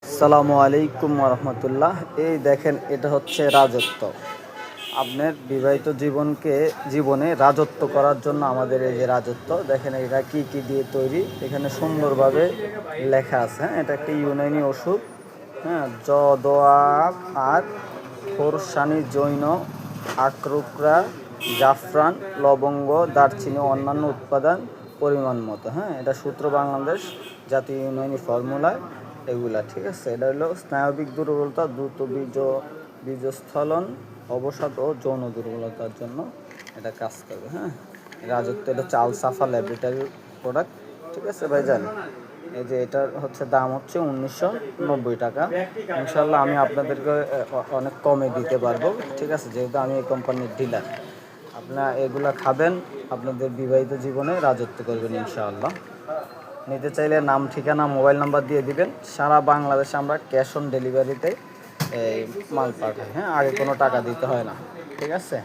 আসসালামু আলাইকুম রহমতুল্লাহ। এই দেখেন, এটা হচ্ছে রাজত্ব। আপনার বিবাহিত জীবনে রাজত্ব করার জন্য আমাদের এই যে রাজত্ব, দেখেন এটা কি কি দিয়ে তৈরি, এখানে সুন্দরভাবে লেখা আছে। হ্যাঁ, এটা একটি ইউনানি ওষুধ। হ্যাঁ, দোয়া আর ফোরসানি, জৈন, আক্রোকরা, জাফরান, লবঙ্গ, দারচিনি, অন্যান্য উৎপাদন পরিমাণ মতো। হ্যাঁ, এটা সূত্র বাংলাদেশ জাতীয় ইউনানি ফর্মুলায় এগুলা, ঠিক আছে। এটা হলো স্নায়বিক দুর্বলতা, দ্রুত বীজস্খলন, অবসাদ ও যৌন দুর্বলতার জন্য এটা কাজ করবে। হ্যাঁ, রাজত্ব, এটা চাল সাফা ল্যাবরেটরি প্রোডাক্ট, ঠিক আছে ভাইজান। এই যে এটার হচ্ছে দাম হচ্ছে 1990 টাকা। ইনশাল্লাহ আমি আপনাদেরকে অনেক কমে দিতে পারবো, ঠিক আছে, যেহেতু আমি এই কোম্পানির ডিলার। আপনারা এগুলা খাবেন, আপনাদের বিবাহিত জীবনে রাজত্ব করবেন ইনশাআল্লাহ। নিতে চাইলে নাম, ঠিকানা, মোবাইল নাম্বার দিয়ে দিবেন। সারা বাংলাদেশে আমরা ক্যাশ অন ডেলিভারিতে এই মাল পাঠাই। হ্যাঁ, আগে কোনো টাকা দিতে হয় না, ঠিক আছে।